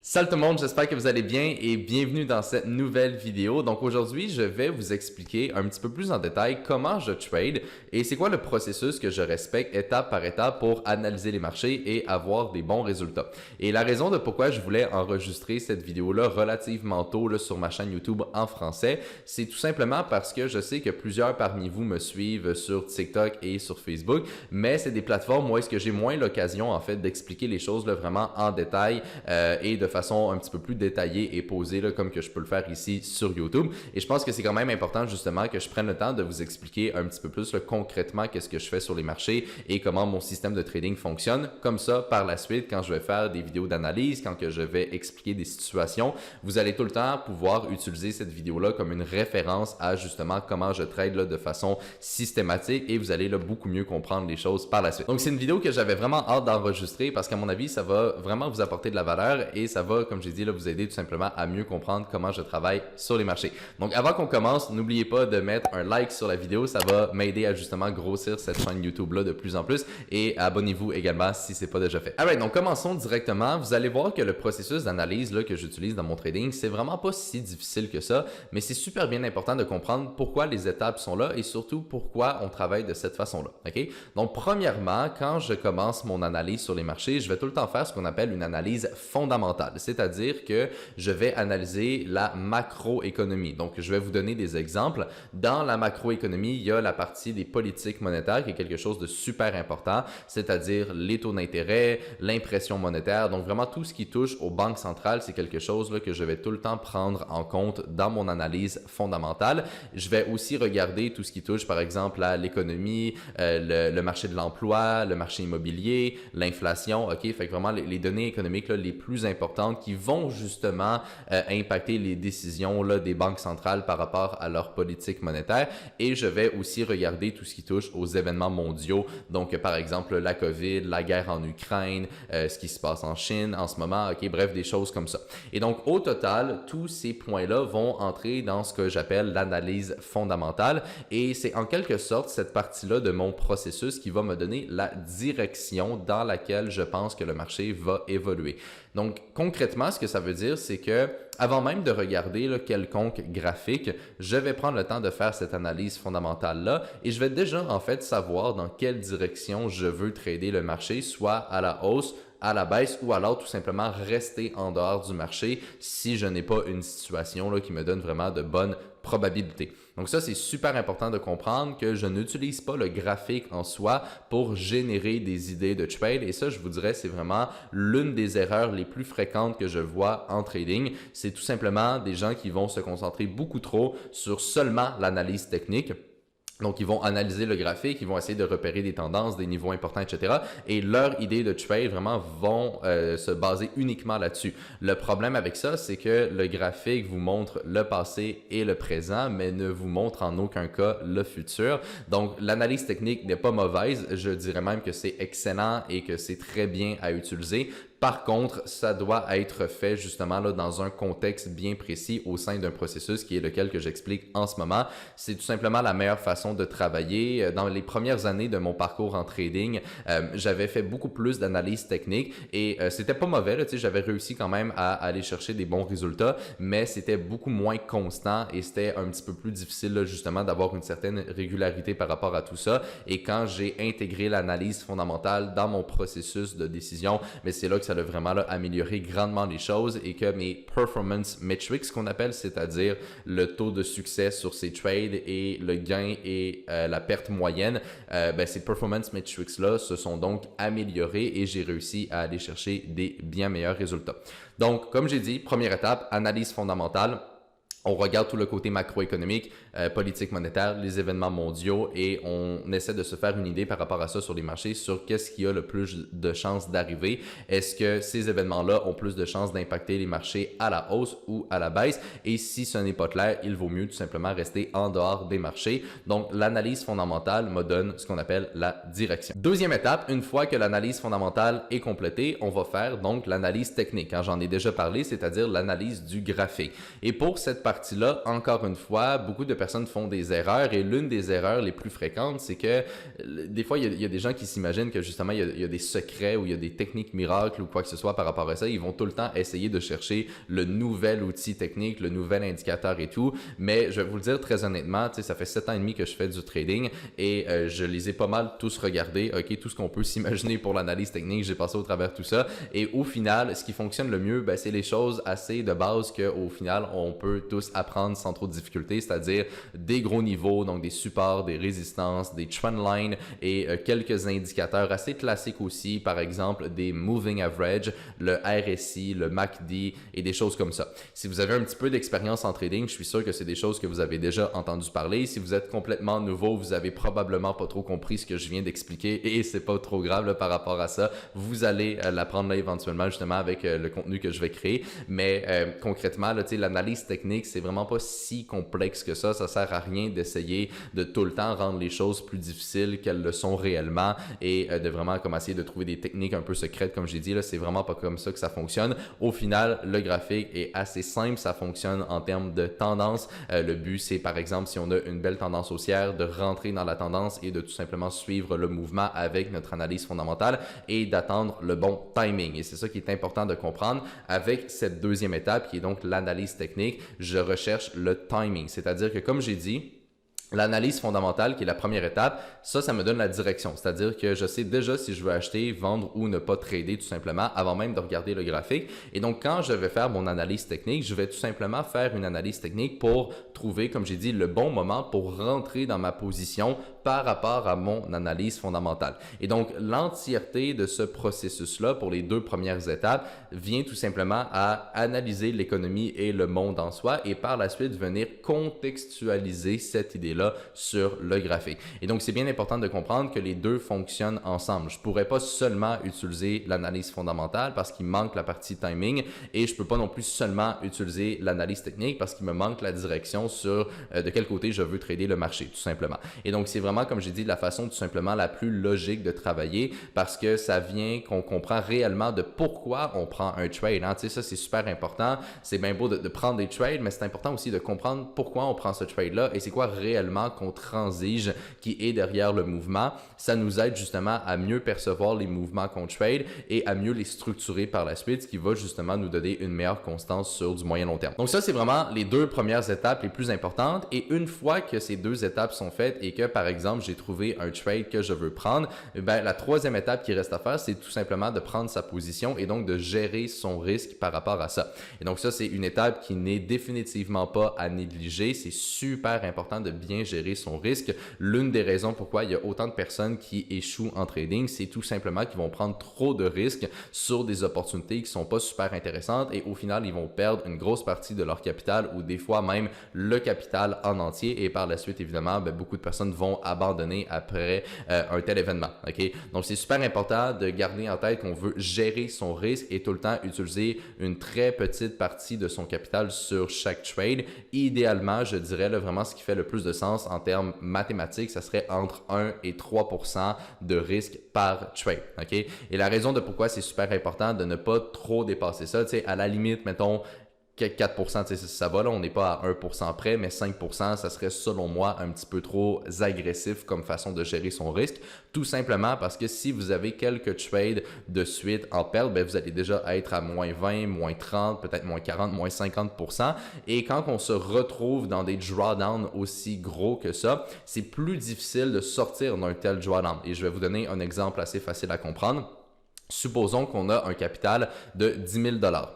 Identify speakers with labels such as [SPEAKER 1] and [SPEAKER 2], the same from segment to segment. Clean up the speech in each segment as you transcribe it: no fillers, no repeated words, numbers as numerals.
[SPEAKER 1] Salut tout le monde, j'espère que vous allez bien et bienvenue dans cette nouvelle vidéo. Donc aujourd'hui, je vais vous expliquer un petit peu plus en détail comment je trade et c'est quoi le processus que je respecte étape par étape pour analyser les marchés et avoir des bons résultats. Et la raison de pourquoi je voulais enregistrer cette vidéo-là relativement tôt là, sur ma chaîne YouTube en français, c'est tout simplement parce que je sais que plusieurs parmi vous me suivent sur TikTok et sur Facebook, mais c'est des plateformes où est-ce que j'ai moins l'occasion en fait d'expliquer les choses là, vraiment en détail et de façon un petit peu plus détaillée et posée là, comme que je peux le faire ici sur YouTube. Et je pense que c'est quand même important justement que je prenne le temps de vous expliquer un petit peu plus là, concrètement qu'est-ce que je fais sur les marchés et comment mon système de trading fonctionne. Comme ça, par la suite, quand je vais faire des vidéos d'analyse, quand que je vais expliquer des situations, vous allez tout le temps pouvoir utiliser cette vidéo-là comme une référence à justement comment je trade là, de façon systématique et vous allez là, beaucoup mieux comprendre les choses par la suite. Donc c'est une vidéo que j'avais vraiment hâte d'enregistrer parce qu'à mon avis, ça va vraiment vous apporter de la valeur et ça va, comme j'ai dit, là, vous aider tout simplement à mieux comprendre comment je travaille sur les marchés. Donc avant qu'on commence, n'oubliez pas de mettre un like sur la vidéo, ça va m'aider à justement grossir cette chaîne YouTube là de plus en plus et abonnez-vous également si c'est pas déjà fait. Alright, donc commençons directement. Vous allez voir que le processus d'analyse là que j'utilise dans mon trading, c'est vraiment pas si difficile que ça, mais c'est super bien important de comprendre pourquoi les étapes sont là et surtout pourquoi on travaille de cette façon-là. OK? Donc premièrement, quand je commence mon analyse sur les marchés, je vais tout le temps faire ce qu'on appelle une analyse fondamentale. C'est-à-dire que je vais analyser la macroéconomie. Donc, je vais vous donner des exemples. Dans la macroéconomie, il y a la partie des politiques monétaires qui est quelque chose de super important, c'est-à-dire les taux d'intérêt, l'impression monétaire. Donc, vraiment tout ce qui touche aux banques centrales, c'est quelque chose là, que je vais tout le temps prendre en compte dans mon analyse fondamentale. Je vais aussi regarder tout ce qui touche, par exemple, à l'économie, le marché de l'emploi, le marché immobilier, l'inflation. OK? Fait que vraiment, les données économiques là, les plus importantes qui vont justement impacter les décisions là, des banques centrales par rapport à leur politique monétaire. Et je vais aussi regarder tout ce qui touche aux événements mondiaux. Donc, par exemple, la COVID, la guerre en Ukraine, ce qui se passe en Chine en ce moment. OK, bref, des choses comme ça. Et donc, au total, tous ces points-là vont entrer dans ce que j'appelle l'analyse fondamentale. Et c'est en quelque sorte cette partie-là de mon processus qui va me donner la direction dans laquelle je pense que le marché va évoluer. Donc, concrètement, ce que ça veut dire, c'est que avant même de regarder là, quelconque graphique, je vais prendre le temps de faire cette analyse fondamentale-là et je vais déjà en fait savoir dans quelle direction je veux trader le marché, soit à la hausse, à la baisse ou alors tout simplement rester en dehors du marché si je n'ai pas une situation là, qui me donne vraiment de bonnes probabilités. Donc ça, c'est super important de comprendre que je n'utilise pas le graphique en soi pour générer des idées de trade et ça, je vous dirais, c'est vraiment l'une des erreurs les plus fréquentes que je vois en trading. C'est tout simplement des gens qui vont se concentrer beaucoup trop sur seulement l'analyse technique. Donc, ils vont analyser le graphique, ils vont essayer de repérer des tendances, des niveaux importants, etc. Et leur idée de trade vraiment vont se baser uniquement là-dessus. Le problème avec ça, c'est que le graphique vous montre le passé et le présent, mais ne vous montre en aucun cas le futur. Donc, l'analyse technique n'est pas mauvaise. Je dirais même que c'est excellent et que c'est très bien à utiliser. Par contre, ça doit être fait justement là, dans un contexte bien précis au sein d'un processus qui est lequel que j'explique en ce moment. C'est tout simplement la meilleure façon de travailler. Dans les premières années de mon parcours en trading, j'avais fait beaucoup plus d'analyse technique et c'était pas mauvais. Là, j'avais réussi quand même à aller chercher des bons résultats, mais c'était beaucoup moins constant et c'était un petit peu plus difficile là, justement d'avoir une certaine régularité par rapport à tout ça. Et quand j'ai intégré l'analyse fondamentale dans mon processus de décision, mais c'est là que ça a vraiment là, amélioré grandement les choses et que mes performance metrics qu'on appelle, c'est-à-dire le taux de succès sur ces trades et le gain et la perte moyenne, ces performance metrics-là se sont donc améliorés et j'ai réussi à aller chercher des bien meilleurs résultats. Donc, comme j'ai dit, première étape, analyse fondamentale. On regarde tout le côté macroéconomique, politique monétaire, les événements mondiaux et on essaie de se faire une idée par rapport à ça sur les marchés, sur qu'est-ce qui a le plus de chances d'arriver. Est-ce que ces événements-là ont plus de chances d'impacter les marchés à la hausse ou à la baisse? Et si ce n'est pas clair, il vaut mieux tout simplement rester en dehors des marchés. Donc, l'analyse fondamentale me donne ce qu'on appelle la direction. Deuxième étape, une fois que l'analyse fondamentale est complétée, on va faire donc l'analyse technique. J'en ai déjà parlé, c'est-à-dire l'analyse du graphique. Et pour cette partie-là, encore une fois, beaucoup de personnes font des erreurs et l'une des erreurs les plus fréquentes, c'est que des fois, il y a des gens qui s'imaginent que justement, il y a des secrets ou il y a des techniques miracles ou quoi que ce soit par rapport à ça. Ils vont tout le temps essayer de chercher le nouvel outil technique, le nouvel indicateur et tout. Mais je vais vous le dire très honnêtement, ça fait 7 ans et demi que je fais du trading et je les ai pas mal tous regardés. OK, tout ce qu'on peut s'imaginer pour l'analyse technique, j'ai passé au travers tout ça. Et au final, ce qui fonctionne le mieux, c'est les choses assez de base qu'au final, on peut tous apprendre sans trop de difficulté, c'est-à-dire des gros niveaux, donc des supports, des résistances, des trendlines et quelques indicateurs assez classiques aussi, par exemple des moving average, le RSI, le MACD et des choses comme ça. Si vous avez un petit peu d'expérience en trading, je suis sûr que c'est des choses que vous avez déjà entendu parler. Si vous êtes complètement nouveau, vous avez probablement pas trop compris ce que je viens d'expliquer et c'est pas trop grave là, par rapport à ça. Vous allez l'apprendre là éventuellement justement avec le contenu que je vais créer. Mais concrètement, là, l'analyse technique, c'est vraiment pas si complexe que ça. Ça sert à rien d'essayer de tout le temps rendre les choses plus difficiles qu'elles le sont réellement et de vraiment comme essayer de trouver des techniques un peu secrètes comme j'ai dit. Là, c'est vraiment pas comme ça que ça fonctionne. Au final, le graphique est assez simple. Ça fonctionne en termes de tendance. Le but, c'est par exemple, si on a une belle tendance haussière, de rentrer dans la tendance et de tout simplement suivre le mouvement avec notre analyse fondamentale et d'attendre le bon timing. Et c'est ça qui est important de comprendre. Avec cette deuxième étape, qui est donc l'analyse technique, je recherche le timing. C'est-à-dire que comme j'ai dit, l'analyse fondamentale, qui est la première étape, ça me donne la direction. C'est-à-dire que je sais déjà si je veux acheter, vendre ou ne pas trader tout simplement avant même de regarder le graphique. Et donc, quand je vais faire mon analyse technique, je vais tout simplement faire une analyse technique pour trouver, comme j'ai dit, le bon moment pour rentrer dans ma position par rapport à mon analyse fondamentale. Et donc, l'entièreté de ce processus-là pour les 2 premières étapes vient tout simplement à analyser l'économie et le monde en soi et par la suite venir contextualiser cette idée-là sur le graphique. Et donc, c'est bien important de comprendre que les deux fonctionnent ensemble. Je ne pourrais pas seulement utiliser l'analyse fondamentale parce qu'il manque la partie timing et je ne peux pas non plus seulement utiliser l'analyse technique parce qu'il me manque la direction sur de quel côté je veux trader le marché, tout simplement. Et donc, c'est vraiment, comme j'ai dit, la façon tout simplement la plus logique de travailler parce que ça vient qu'on comprend réellement de pourquoi on prend un trade. Hein? Tu sais, ça, c'est super important. C'est bien beau de prendre des trades, mais c'est important aussi de comprendre pourquoi on prend ce trade-là et c'est quoi réellement qu'on transige qui est derrière le mouvement. Ça nous aide justement à mieux percevoir les mouvements qu'on trade et à mieux les structurer par la suite, ce qui va justement nous donner une meilleure constance sur du moyen long terme. Donc ça, c'est vraiment les 2 premières étapes les plus importantes et une fois que ces 2 étapes sont faites et que par exemple, j'ai trouvé un trade que je veux prendre, la 3e étape qui reste à faire, c'est tout simplement de prendre sa position et donc de gérer son risque par rapport à ça. Et donc ça, c'est une étape qui n'est définitivement pas à négliger. C'est super important de bien gérer son risque. L'une des raisons pourquoi il y a autant de personnes qui échouent en trading, c'est tout simplement qu'ils vont prendre trop de risques sur des opportunités qui sont pas super intéressantes et au final, ils vont perdre une grosse partie de leur capital ou des fois même le capital en entier et par la suite, évidemment, beaucoup de personnes vont abandonner après un tel événement. Okay? Donc, c'est super important de garder en tête qu'on veut gérer son risque et tout le temps utiliser une très petite partie de son capital sur chaque trade. Idéalement, je dirais là, vraiment ce qui fait le plus de sens en termes mathématiques, ça serait entre 1 et 3% de risque par trade. Okay? Et la raison de pourquoi c'est super important de ne pas trop dépasser ça, tu sais, à la limite, mettons, 4%, ça va là, on n'est pas à 1% près, mais 5%, ça serait selon moi un petit peu trop agressif comme façon de gérer son risque. Tout simplement parce que si vous avez quelques trades de suite en perte, vous allez déjà être à moins 20, moins 30, peut-être moins 40, moins 50%. Et quand on se retrouve dans des drawdowns aussi gros que ça, c'est plus difficile de sortir d'un tel drawdown. Et je vais vous donner un exemple assez facile à comprendre. Supposons qu'on a un capital de 10 000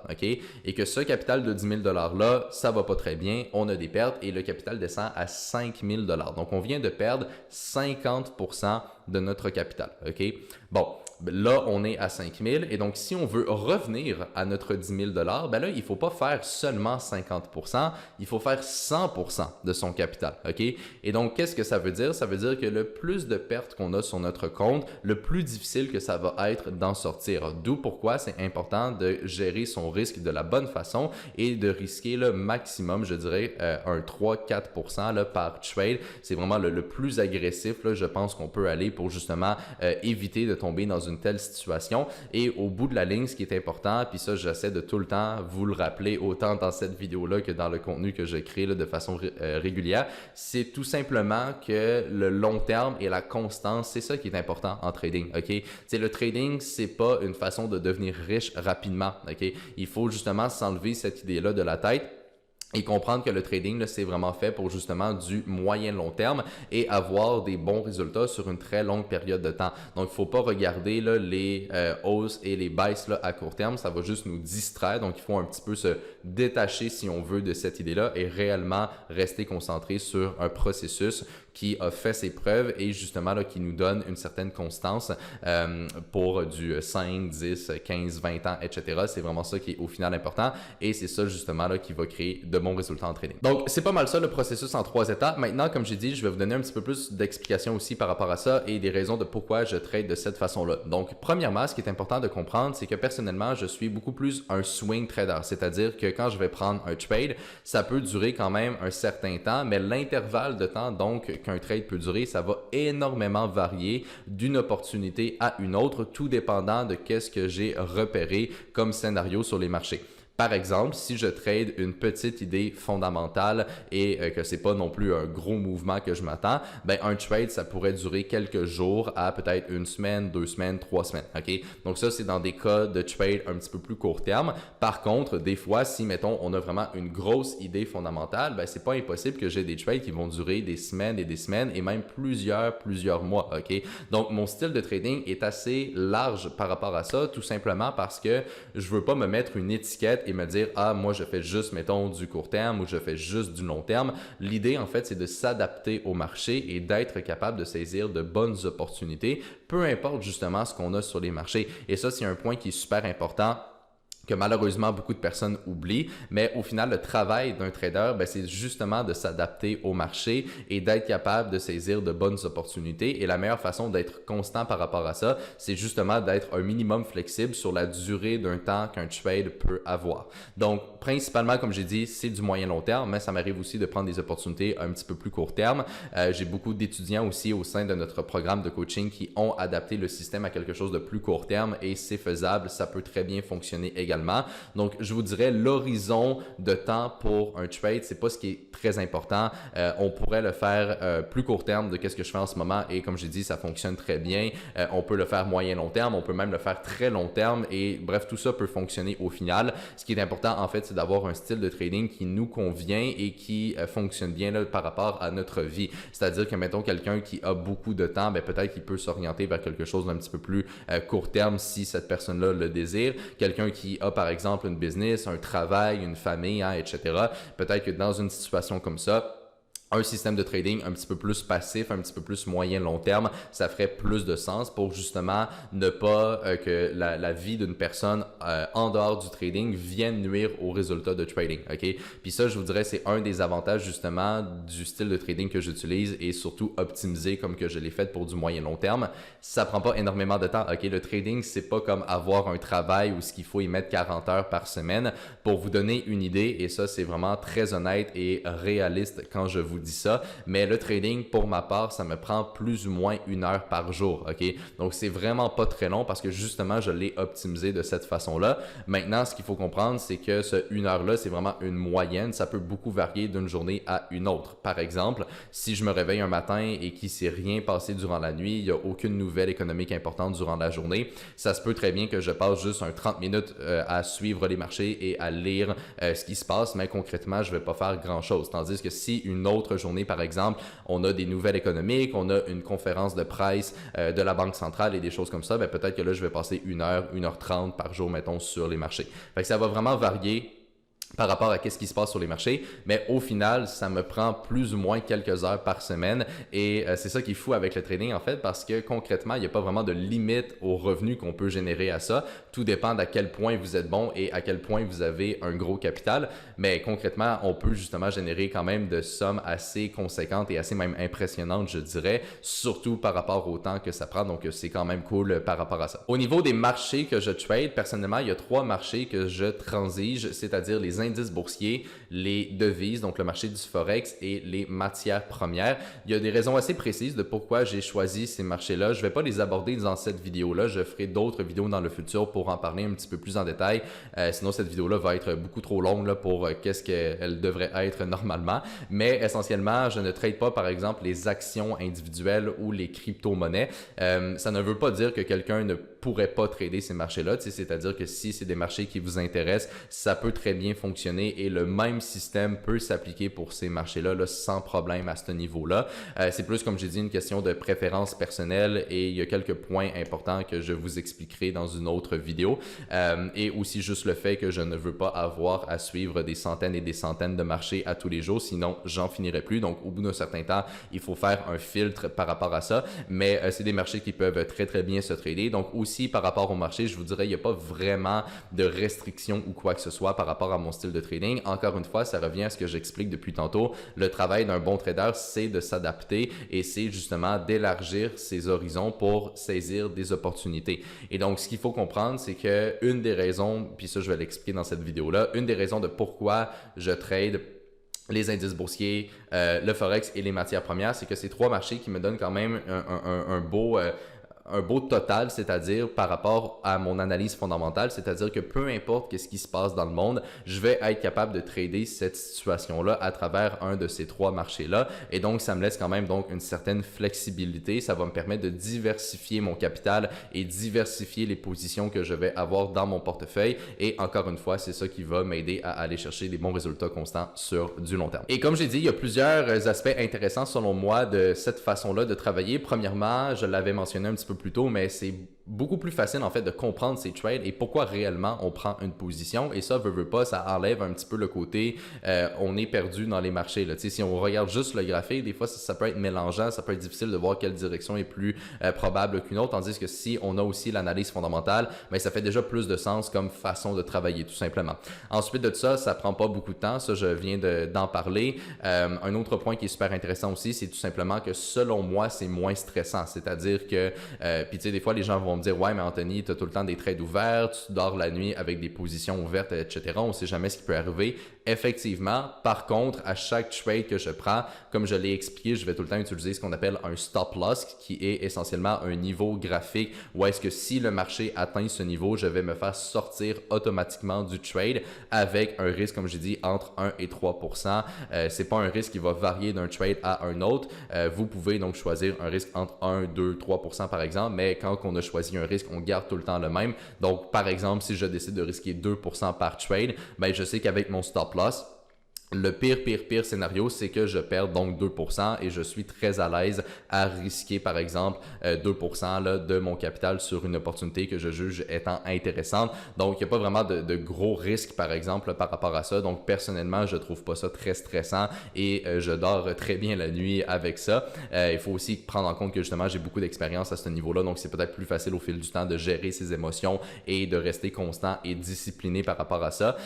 [SPEAKER 1] OK? Et que ce capital de 10 000 $-là, ça va pas très bien, on a des pertes et le capital descend à 5 000 $. Donc, on vient de perdre 50% de notre capital, OK? Bon, là, on est à 5 000 et donc, si on veut revenir à notre 10 000 $, là, il faut pas faire seulement 50%, il faut faire 100% de son capital, OK? Et donc, qu'est-ce que ça veut dire? Ça veut dire que le plus de pertes qu'on a sur notre compte, le plus difficile que ça va être d'en sortir. D'où pourquoi c'est important de gérer son risque de la bonne façon et de risquer le maximum, je dirais, un 3-4% là, par trade. C'est vraiment le plus agressif, là, je pense qu'on peut aller pour justement éviter de tomber dans une une telle situation. Et au bout de la ligne, ce qui est important, puis ça, j'essaie de tout le temps vous le rappeler, autant dans cette vidéo-là que dans le contenu que je crée là, de façon régulière, c'est tout simplement que le long terme et la constance, c'est ça qui est important en trading, ok? T'sais, le trading, c'est pas une façon de devenir riche rapidement, ok? Il faut justement s'enlever cette idée-là de la tête et comprendre que le trading, là, c'est vraiment fait pour justement du moyen-long terme et avoir des bons résultats sur une très longue période de temps. Donc, il faut pas regarder là, les hausses et les baisses là, à court terme. Ça va juste nous distraire. Donc, il faut un petit peu se détacher, si on veut, de cette idée-là et réellement rester concentré sur un processus qui a fait ses preuves et justement là, qui nous donne une certaine constance pour du 5, 10, 15, 20 ans, etc. C'est vraiment ça qui est au final important et c'est ça justement là, qui va créer de bons résultats en trading. Donc, c'est pas mal ça le processus en 3 étapes. Maintenant, comme j'ai dit, je vais vous donner un petit peu plus d'explications aussi par rapport à ça et des raisons de pourquoi je trade de cette façon-là. Donc, premièrement, ce qui est important de comprendre, c'est que personnellement, je suis beaucoup plus un swing trader, c'est-à-dire que quand je vais prendre un trade, ça peut durer quand même un certain temps, mais l'intervalle de temps donc qu'un trade peut durer, ça va énormément varier d'une opportunité à une autre, tout dépendant de qu'est-ce que j'ai repéré comme scénario sur les marchés. Par exemple, si je trade une petite idée fondamentale et que c'est pas non plus un gros mouvement que je m'attends, ben un trade, ça pourrait durer quelques jours à peut-être une semaine, 2 semaines, 3 semaines. Ok? Donc ça, c'est dans des cas de trade un petit peu plus court terme. Par contre, des fois, si mettons, on a vraiment une grosse idée fondamentale, ben c'est pas impossible que j'ai des trades qui vont durer des semaines et même plusieurs mois. Ok? Donc mon style de trading est assez large par rapport à ça, tout simplement parce que je veux pas me mettre une étiquette et me dire « Ah, moi, je fais juste, mettons, du court terme ou je fais juste du long terme. » L'idée, en fait, c'est de s'adapter au marché et d'être capable de saisir de bonnes opportunités, peu importe justement ce qu'on a sur les marchés. Et ça, c'est un point qui est super important que malheureusement beaucoup de personnes oublient, mais au final, le travail d'un trader, ben, c'est justement de s'adapter au marché et d'être capable de saisir de bonnes opportunités. Et la meilleure façon d'être constant par rapport à ça, c'est justement d'être un minimum flexible sur la durée d'un temps qu'un trade peut avoir. Donc, principalement, comme j'ai dit, c'est du moyen-long terme, mais ça m'arrive aussi de prendre des opportunités un petit peu plus court terme. J'ai beaucoup d'étudiants aussi au sein de notre programme de coaching qui ont adapté le système à quelque chose de plus court terme et c'est faisable, ça peut très bien fonctionner également. Donc, je vous dirais, l'horizon de temps pour un trade, c'est pas ce qui est très important. On pourrait le faire plus court terme de qu'est-ce que je fais en ce moment et comme j'ai dit, ça fonctionne très bien. On peut le faire moyen-long terme, on peut même le faire très long terme et bref, tout ça peut fonctionner au final. Ce qui est important, en fait, c'est d'avoir un style de trading qui nous convient et qui fonctionne bien là, par rapport à notre vie. C'est-à-dire que, mettons, quelqu'un qui a beaucoup de temps, ben, peut-être qu'il peut s'orienter vers quelque chose d'un petit peu plus court terme si cette personne-là le désire. Quelqu'un qui a par exemple une business, un travail, une famille, hein, etc. Peut-être que dans une situation comme ça, un système de trading un petit peu plus passif, un petit peu plus moyen-long terme, ça ferait plus de sens pour justement ne pas que la vie d'une personne en dehors du trading vienne nuire aux résultats de trading. Ok? Puis ça, je vous dirais, c'est un des avantages justement du style de trading que j'utilise et surtout optimisé comme que je l'ai fait pour du moyen-long terme. Ça prend pas énormément de temps. Ok? Le trading, c'est pas comme avoir un travail où ce qu'il faut y mettre 40 heures par semaine. Pour vous donner une idée, et ça, c'est vraiment très honnête et réaliste quand je vous dis ça, mais le trading, pour ma part, ça me prend plus ou moins 1 heure par jour, ok? Donc, c'est vraiment pas très long parce que justement, je l'ai optimisé de cette façon-là. Maintenant, ce qu'il faut comprendre, c'est que ce 1 heure-là, c'est vraiment une moyenne. Ça peut beaucoup varier d'une journée à une autre. Par exemple, si je me réveille un matin et qu'il s'est rien passé durant la nuit, il n'y a aucune nouvelle économique importante durant la journée, ça se peut très bien que je passe juste un 30 minutes à suivre les marchés et à lire ce qui se passe, mais concrètement, je vais pas faire grand-chose. Tandis que si une autre journée, par exemple, on a des nouvelles économiques, on a une conférence de presse de la Banque centrale et des choses comme ça, ben peut-être que là, je vais passer 1 heure, 1h30 par jour, mettons, sur les marchés. Fait que ça va vraiment varier par rapport à qu'est-ce qui se passe sur les marchés, mais au final, ça me prend plus ou moins quelques heures par semaine et c'est ça qui est fou avec le trading en fait parce que concrètement, il n'y a pas vraiment de limite aux revenus qu'on peut générer à ça. Tout dépend d'à quel point vous êtes bon et à quel point vous avez un gros capital, mais concrètement, on peut justement générer quand même de sommes assez conséquentes et assez même impressionnantes, je dirais, surtout par rapport au temps que ça prend, donc c'est quand même cool par rapport à ça. Au niveau des marchés que je trade, personnellement, il y a 3 marchés que je transige, c'est-à-dire les indices boursiers, les devises, donc le marché du Forex et les matières premières. Il y a des raisons assez précises de pourquoi j'ai choisi ces marchés-là. Je ne vais pas les aborder dans cette vidéo-là. Je ferai d'autres vidéos dans le futur pour en parler un petit peu plus en détail. Sinon, cette vidéo-là va être beaucoup trop longue là, pour qu'est-ce qu'elle devrait être normalement. Mais essentiellement, je ne trade pas, par exemple, les actions individuelles ou les crypto-monnaies. Ça ne veut pas dire que quelqu'un ne pourrait pas trader ces marchés-là. C'est-à-dire que si c'est des marchés qui vous intéressent, ça peut très bien fonctionner et le même système peut s'appliquer pour ces marchés-là là, sans problème à ce niveau-là. C'est plus, comme j'ai dit, une question de préférence personnelle et il y a quelques points importants que je vous expliquerai dans une autre vidéo. Et aussi juste le fait que je ne veux pas avoir à suivre des centaines et des centaines de marchés à tous les jours, sinon j'en finirai plus. Donc au bout d'un certain temps, il faut faire un filtre par rapport à ça, mais c'est des marchés qui peuvent très très bien se trader. Donc aussi par rapport au marché, je vous dirais, il n'y a pas vraiment de restrictions ou quoi que ce soit par rapport à mon style de trading. Encore une fois, ça revient à ce que j'explique depuis tantôt. Le travail d'un bon trader, c'est de s'adapter et c'est justement d'élargir ses horizons pour saisir des opportunités. Et donc, ce qu'il faut comprendre, c'est que une des raisons, puis ça je vais l'expliquer dans cette vidéo-là, une des raisons de pourquoi je trade les indices boursiers, le Forex et les matières premières, c'est que ces trois marchés qui me donnent quand même un beau total, c'est-à-dire par rapport à mon analyse fondamentale, c'est-à-dire que peu importe ce qui se passe dans le monde, je vais être capable de trader cette situation-là à travers un de ces trois marchés-là. Et donc, ça me laisse quand même donc une certaine flexibilité. Ça va me permettre de diversifier mon capital et diversifier les positions que je vais avoir dans mon portefeuille. Et encore une fois, c'est ça qui va m'aider à aller chercher des bons résultats constants sur du long terme. Et comme j'ai dit, il y a plusieurs aspects intéressants selon moi de cette façon-là de travailler. Premièrement, je l'avais mentionné un petit peu plus tôt, mais c'est beaucoup plus facile en fait de comprendre ces trades et pourquoi réellement on prend une position, et ça veut pas, ça enlève un petit peu le côté on est perdu dans les marchés là. Si on regarde juste le graphique, des fois ça peut être mélangeant, ça peut être difficile de voir quelle direction est plus probable qu'une autre, tandis que si on a aussi l'analyse fondamentale, ben, ça fait déjà plus de sens comme façon de travailler tout simplement. Ensuite de ça, ça prend pas beaucoup de temps, ça je viens d'en parler. Un autre point qui est super intéressant aussi, c'est tout simplement que selon moi c'est moins stressant, c'est-à-dire que puis tu sais, des fois les gens vont me dire ouais mais Anthony, tu as tout le temps des trades ouverts, tu dors la nuit avec des positions ouvertes, etc. On sait jamais ce qui peut arriver. Effectivement, par contre, à chaque trade que je prends, comme je l'ai expliqué, je vais tout le temps utiliser ce qu'on appelle un stop loss, qui est essentiellement un niveau graphique où est-ce que si le marché atteint ce niveau, je vais me faire sortir automatiquement du trade avec un risque, comme j'ai dit, entre 1 et 3%. C'est pas un risque qui va varier d'un trade à un autre. Vous pouvez donc choisir un risque entre 1, 2, 3% par exemple, mais quand on a choisi un risque, on garde tout le temps le même. Donc, par exemple, si je décide de risquer 2% par trade, ben, je sais qu'avec mon stop loss, le pire scénario, c'est que je perds donc 2% et je suis très à l'aise à risquer, par exemple, 2% là, de mon capital sur une opportunité que je juge étant intéressante. Donc, il n'y a pas vraiment de gros risques, par exemple, par rapport à ça. Donc, personnellement, je trouve pas ça très stressant et je dors très bien la nuit avec ça. Il faut aussi prendre en compte que justement, j'ai beaucoup d'expérience à ce niveau-là. Donc, c'est peut-être plus facile au fil du temps de gérer ses émotions et de rester constant et discipliné par rapport à ça.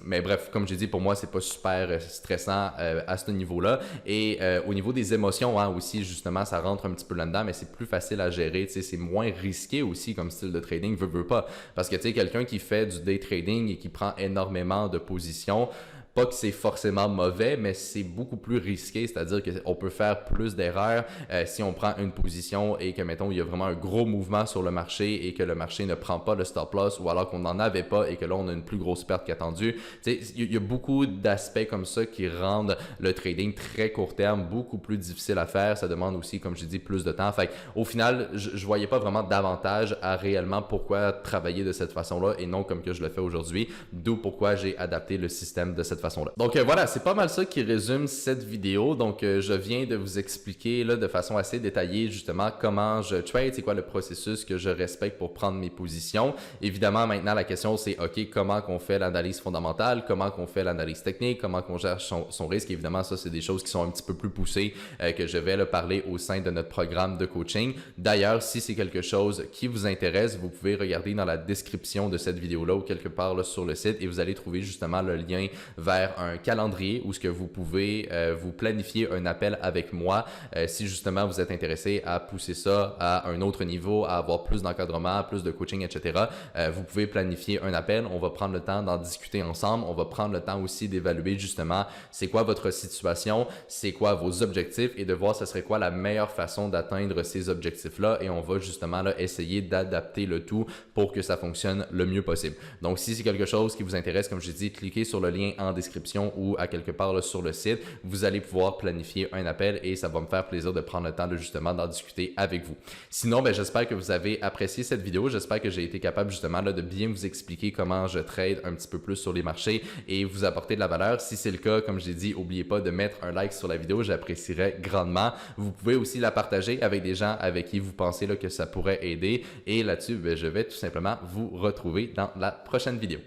[SPEAKER 1] Mais bref, comme j'ai dit, pour moi, c'est pas super stressant à ce niveau-là. Et au niveau des émotions hein, aussi, justement, ça rentre un petit peu là-dedans, mais c'est plus facile à gérer. Tu sais, c'est moins risqué aussi comme style de trading, veut pas. Parce que tu sais, quelqu'un qui fait du day trading et qui prend énormément de positions, pas que c'est forcément mauvais, mais c'est beaucoup plus risqué, c'est-à-dire qu'on peut faire plus d'erreurs si on prend une position et que, mettons, il y a vraiment un gros mouvement sur le marché et que le marché ne prend pas le stop loss ou alors qu'on n'en avait pas et que là, on a une plus grosse perte qu'attendue. Tu sais, il y a beaucoup d'aspects comme ça qui rendent le trading très court terme beaucoup plus difficile à faire. Ça demande aussi, comme je dis, plus de temps. Fait au final, je voyais pas vraiment d'avantage à réellement pourquoi travailler de cette façon-là et non comme que je le fais aujourd'hui, d'où pourquoi j'ai adapté le système de cette façon. Donc voilà, c'est pas mal ça qui résume cette vidéo. Donc je viens de vous expliquer là, de façon assez détaillée justement comment je trade, c'est quoi le processus que je respecte pour prendre mes positions. Évidemment, maintenant la question c'est ok, comment qu'on fait l'analyse fondamentale, comment qu'on fait l'analyse technique, comment qu'on gère son risque. Évidemment, ça c'est des choses qui sont un petit peu plus poussées que je vais parler au sein de notre programme de coaching. D'ailleurs, si c'est quelque chose qui vous intéresse, vous pouvez regarder dans la description de cette vidéo-là ou quelque part là, sur le site et vous allez trouver justement le lien vers faire un calendrier où ce que vous pouvez vous planifier un appel avec moi si justement vous êtes intéressé à pousser ça à un autre niveau, à avoir plus d'encadrement, plus de coaching, etc. Vous pouvez planifier un appel, on va prendre le temps d'en discuter ensemble, on va prendre le temps aussi d'évaluer justement c'est quoi votre situation, c'est quoi vos objectifs et de voir ce serait quoi la meilleure façon d'atteindre ces objectifs-là et on va justement là, essayer d'adapter le tout pour que ça fonctionne le mieux possible. Donc si c'est quelque chose qui vous intéresse, comme je dis, cliquez sur le lien en description ou à quelque part là, sur le site, vous allez pouvoir planifier un appel et ça va me faire plaisir de prendre le temps de justement d'en discuter avec vous. Sinon, ben, j'espère que vous avez apprécié cette vidéo, j'espère que j'ai été capable justement là, de bien vous expliquer comment je trade un petit peu plus sur les marchés et vous apporter de la valeur. Si c'est le cas, comme je l'ai dit, n'oubliez pas de mettre un like sur la vidéo, j'apprécierais grandement. Vous pouvez aussi la partager avec des gens avec qui vous pensez là, que ça pourrait aider et là-dessus, ben, je vais tout simplement vous retrouver dans la prochaine vidéo.